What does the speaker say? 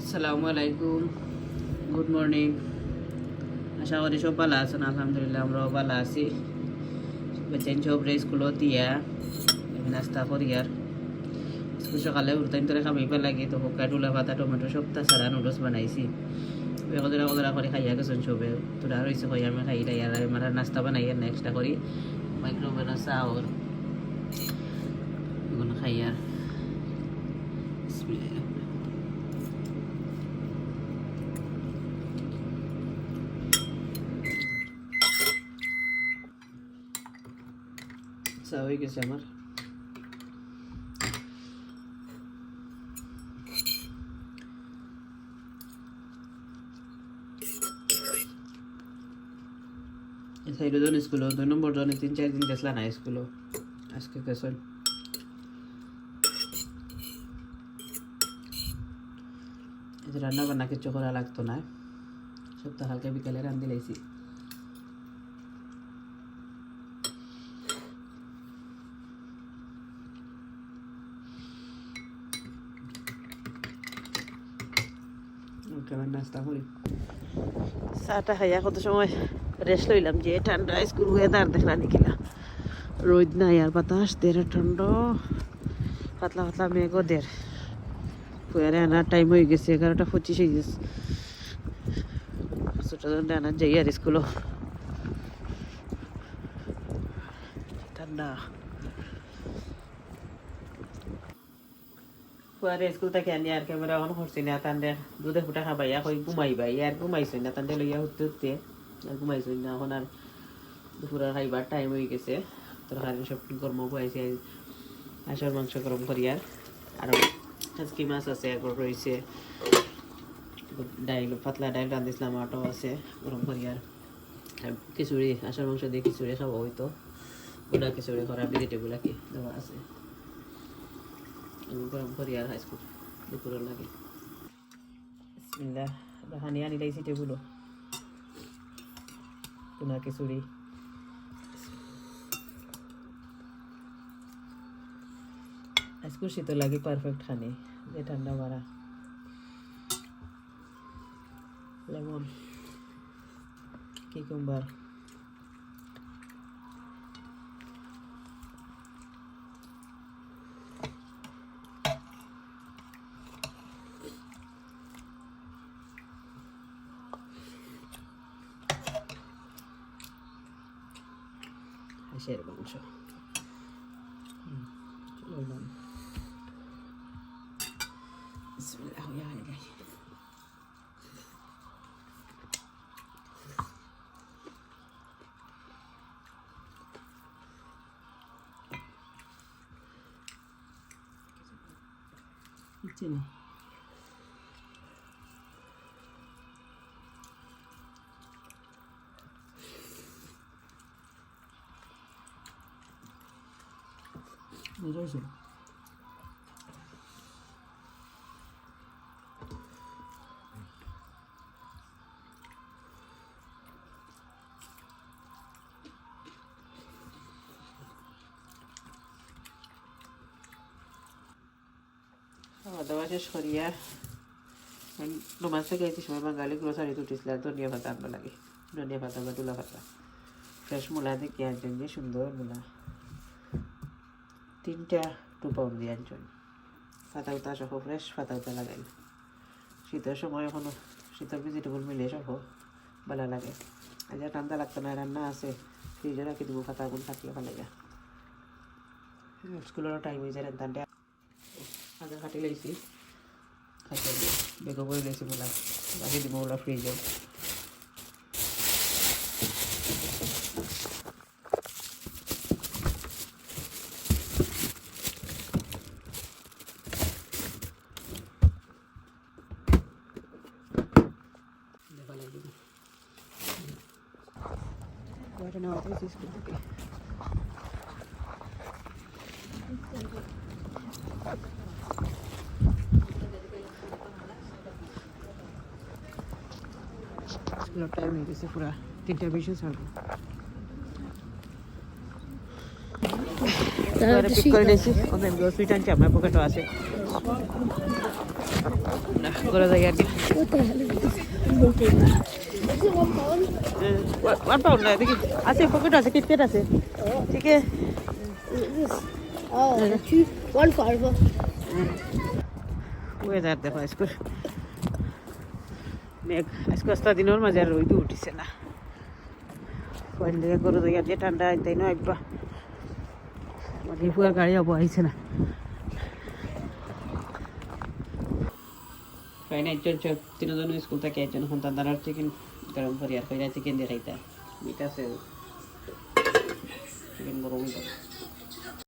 আসসালামু আলাইকুম, good morning. আশা করি সব ভালো আছেন। আলহামদুলিল্লাহ আমরাও ভালো আছি। বেচেন সব স্কুল দিয়া নাস্তা করি আর স্কুল সকালে উঠতেন তোরে খামিবা লাগে তো হোকা টুলা পাতা টমেটো সব তাছাড়া নুডলস বানাইছি। কদরা কদরা করে খাইয়া গেছেন সবে। তোরা রয়েছে কই আমি খাই লাই আর আমার নাস্তা বানাই আর নেক্সটটা করি মাইক্রোওভেন চা ওর এগুলো খাই আর চা হয়ে গেছে আমার। সাইডে জন স্কুল 2 নম্বর জনে 3-4 দিন গেছলা না স্কুল, আজকে গেছেন। রান্না বান্না কিছু করা লাগতো না, সপ্তাহ হালকা বিকালে রান্ধি লাইছি। নাস্তা করি চাটা খাইয়া কত সময় রেস্ট লইলাম যে ঠান্ডা স্কুল ওয়েদার দেখলা নিকিলা রোদ নাই আর বাতাস দের ঠান্ডা পাতলা পাতলা মেঘও দের পুয়ারে আনার টাইম হয়ে গেছে 11:25 হয়ে গেছে। ছোট আনার যাই আর স্কুলও ঠান্ডা পুয়ারে স্কুল থেকে আনি আর ক্যামেরা অন করছি না তান্ডে দুধে ফুটা খাবাইয়া কই ঘুমাইবাই আর ঘুমাইছই না তান্ডে লইয়া উঠতে উঠতে আর ঘুমাইছই না। এখন আর দুপুরের খাইবার টাইম হয়ে গেছে। তরকারি সব গরম পাইছে, হাঁসের মাংস গরম করি আর আরও হাঁসকি মাছ আছে এখন রয়েছে, ডাইল পাতলা ডাইল রাঁধিছিলাম আটাও আছে গরম করি আর খিচুড়ি হাঁসের মাংস দিয়ে খিচুড়ি খাবো হয়তো ওটা খিচুড়ি করা ভেজিটেবল আর কি দেওয়া আছে গরম করি আর হাই স্কুল দুপুরের লাগে। বিসমিল্লাহ হানি আনি লাইছি টেবুলো টুনা খিচুড়ি আজকে শীত লাগে পারফেক্ট খানি যে ঠান্ডা মারা লেমন কিকুম্বার হাঁসের মাংস লইলাম। বিসমিল্লাহ ইয়া আলাই চিনি বুঝেছি। খাওয়া দাওয়া শেষ করিয়া নমাজ থেকে এই সময় বাঙালি গ্রোসারি উঠেছিল ধনিয়া পাতা আনবা লাগে, ধনিয়া পাতা বা তুলা পাতা ফ্রেশ মূলা দেখি আনছেন যে সুন্দর মূলা 3টা 2 পাউন্ড দিয়ে আনছেন। পাতা উতা সহ ফ্রেশ পাতা উতা লাগাই শীতের সময় এখনো শীতের ভেজিটেবল মিলে সহ ভালো লাগে। আজ আর ঠান্ডা লাগতো না, রান্না আছে ফ্রিজে রাখি দেবো পাতাগুলো থাকলে ভালো লাগে। স্কুলেরও টাইম হয়ে যায় রান্নাটা আগে কাটি লাইছি খাইতে বেগো করে লাইছি মূলা রাখি দিব মূলা ফ্রিজে। স্কুল থেকে স্কুলের টাইম হয়ে গেছে পুরা 3টা 20 ছাড়বো। পিক করে নিয়েছি, সুইট আনছি আমার পকেটও আছে। না করে যাই আর কি ওয়ান পাউন্ড না দেখি আছে পকেট আছে কিটকেট আছে ঠিক আছে ওয়েদার দেখো আজকে মেঘ আজকে আস্তা দিনের মাঝে আর রোদ উঠিছে না কয়েক দিকে করে যাই আর যে ঠান্ডা তাই না একবার আমাদের ফুয়ার গাড়ি যাবো আইছে না Kayaknya একজন তিনজন স্কুল থেকে একজন সন্তান দ্বারা চিকেন গরম করি আর কইরা চিকেন দিয়ে খাইতা মিঠা আছে চিকেন গরম